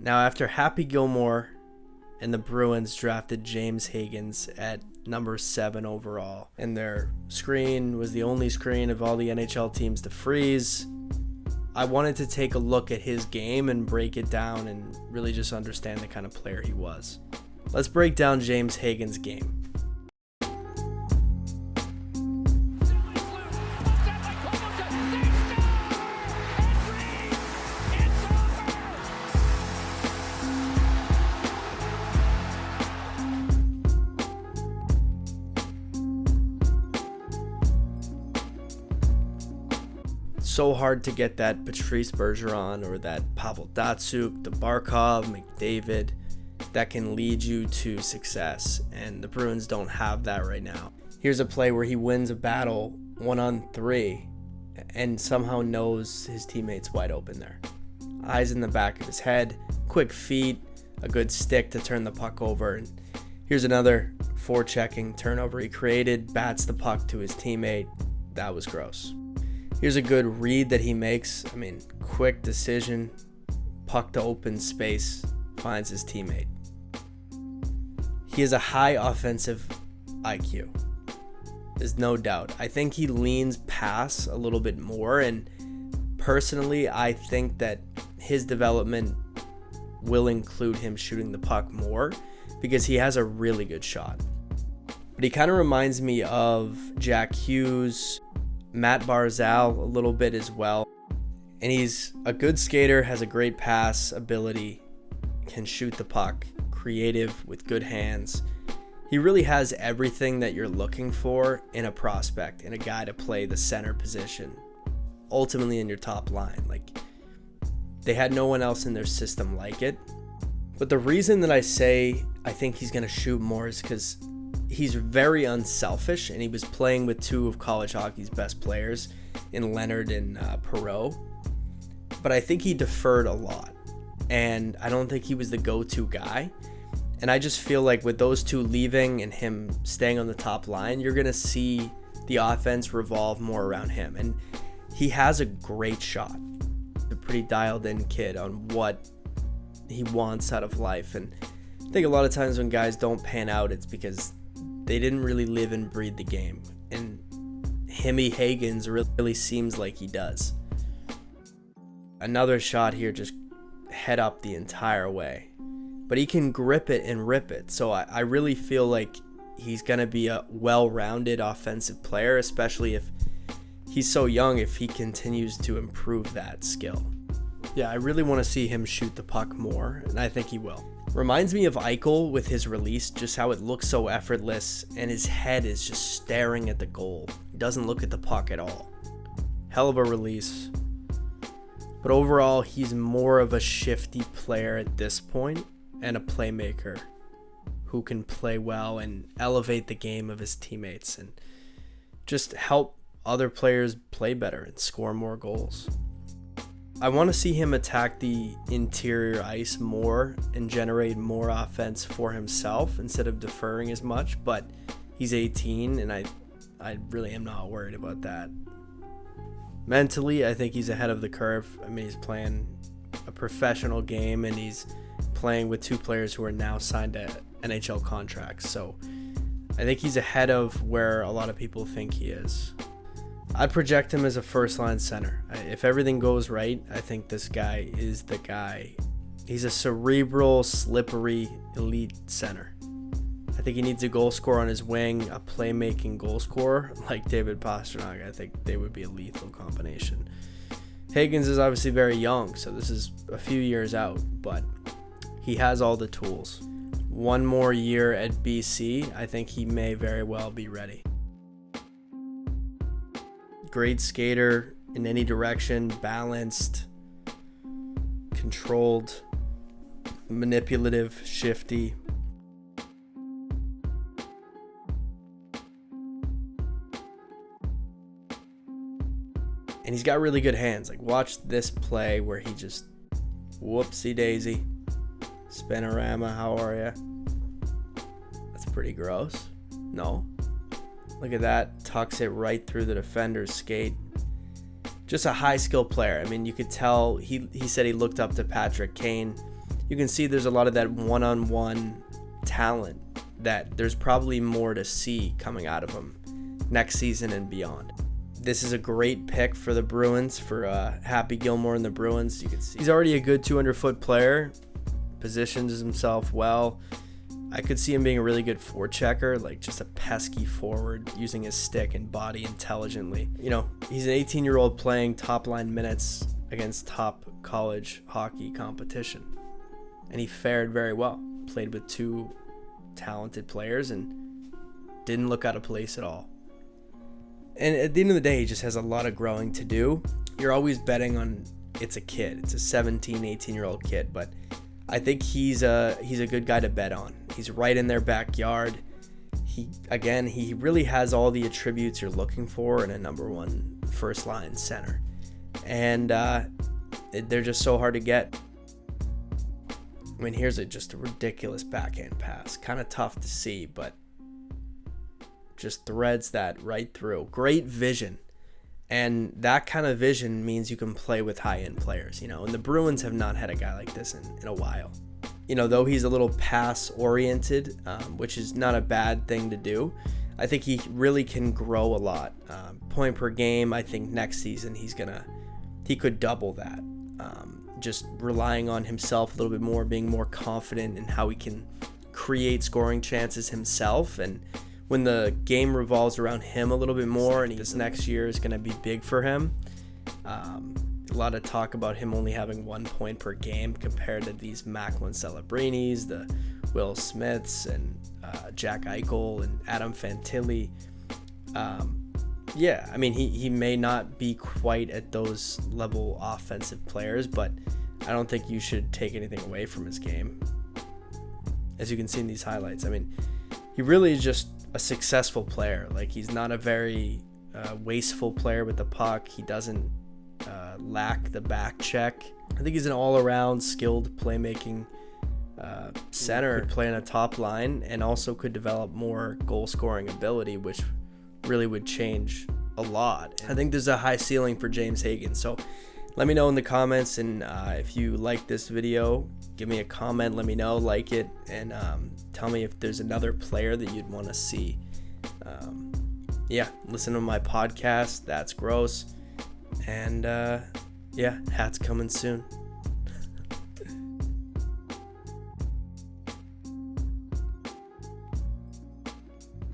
Now, after Happy Gilmore and the Bruins drafted James Hagens at number 7 overall, and their screen was the only screen of all the NHL teams to freeze, I wanted to take a look at his game and break it down and really just understand the kind of player he was. Let's break down James Hagens' game. So hard to get that Patrice Bergeron or that Pavel Datsyuk, the Barkov, McDavid that can lead you to success, and the Bruins don't have that right now. Here's a play where he wins a battle 1-on-3 and somehow knows his teammate's wide open there. Eyes in the back of his head, quick feet, a good stick to turn the puck over, and here's another forechecking turnover he created, bats the puck to his teammate. That was gross. Here's a good read that he makes. Quick decision, puck to open space, finds his teammate. He has a high offensive IQ. There's no doubt. I think he leans pass a little bit more, and personally, I think that his development will include him shooting the puck more because he has a really good shot. But he kind of reminds me of Jack Hughes, Matt Barzal a little bit as well. And he's a good skater, has a great pass ability, can shoot the puck, creative with good hands. He really has everything that you're looking for in a prospect, in a guy to play the center position, ultimately in your top line. They had no one else in their system like it. But the reason that I say I think he's going to shoot more is because he's very unselfish, and he was playing with two of college hockey's best players in Leonard and Perreault. But I think he deferred a lot, and I don't think he was the go-to guy. And I just feel like with those two leaving and him staying on the top line, you're going to see the offense revolve more around him. And he has a great shot. A pretty dialed-in kid on what he wants out of life. And I think a lot of times when guys don't pan out, it's because they didn't really live and breathe the game. And Himmy Hagens really seems like he does. Another shot here, just head up the entire way. But he can grip it and rip it. So I really feel like he's going to be a well-rounded offensive player, especially if he's so young, if he continues to improve that skill. Yeah, I really want to see him shoot the puck more, and I think he will. Reminds me of Eichel with his release, just how it looks so effortless, and his head is just staring at the goal. He doesn't look at the puck at all. Hell of a release. But overall, he's more of a shifty player at this point, and a playmaker who can play well and elevate the game of his teammates and just help other players play better and score more goals. I want to see him attack the interior ice more and generate more offense for himself instead of deferring as much, but he's 18 and I really am not worried about that. Mentally, I think he's ahead of the curve. He's playing a professional game and he's playing with two players who are now signed to NHL contracts, so I think he's ahead of where a lot of people think he is. I'd project him as a first-line center. If everything goes right, I think this guy is the guy. He's a cerebral, slippery, elite center. I think he needs a goal scorer on his wing, a playmaking goal scorer like David Pastrnak. I think they would be a lethal combination. Hagens is obviously very young, so this is a few years out, but he has all the tools. One more year at BC, I think he may very well be ready. Great skater in any direction, balanced, controlled, manipulative, shifty. And he's got really good hands. Watch this play where he just whoopsie daisy. Spinorama, how are ya? That's pretty gross. No? Look at that. Tucks it right through the defender's skate. Just a high skill player. You could tell he said he looked up to Patrick Kane you can see there's a lot of that one-on-one talent that there's probably more to see coming out of him next season and beyond. This is a great pick for the Bruins, for Happy Gilmore and the Bruins. You can see he's already a good 200-foot player, positions himself well. I could see him being a really good forechecker, like just a pesky forward, using his stick and body intelligently. You know, he's an 18-year-old playing top-line minutes against top college hockey competition. And he fared very well. Played with two talented players and didn't look out of place at all. And at the end of the day, he just has a lot of growing to do. You're always betting on it's a kid. It's a 17, 18-year-old kid, but I think he's a good guy to bet on. He's right in their backyard. He really has all the attributes you're looking for in a number one first line center. And they're just so hard to get. I mean, here's just a ridiculous backhand pass. Kind of tough to see, but just threads that right through. Great vision. And that kind of vision means you can play with high-end players, you know. And the Bruins have not had a guy like this in a while. You know, though he's a little pass-oriented, which is not a bad thing to do, I think he really can grow a lot. Point per game, I think next season he could double that. Just relying on himself a little bit more, being more confident in how he can create scoring chances himself. And when the game revolves around him a little bit more, and this next year is going to be big for him. A lot of talk about him only having 1 point per game compared to these Macklin Celebrinis, the Will Smiths, and Jack Eichel and Adam Fantilli. Yeah, I mean, he may not be quite at those level offensive players, but I don't think you should take anything away from his game. As you can see in these highlights, I mean, he really is just a successful player. Like, he's not a very wasteful player with the puck. He doesn't lack the back check. I think he's an all-around skilled playmaking center. Could play on a top line and also could develop more goal-scoring ability, which really would change a lot. I think there's a high ceiling for James Hagens. So let me know in the comments, and if you like this video, give me a comment, let me know, like it, and tell me if there's another player that you'd want to see. Yeah, listen to my podcast, That's Gross, and yeah, hats coming soon.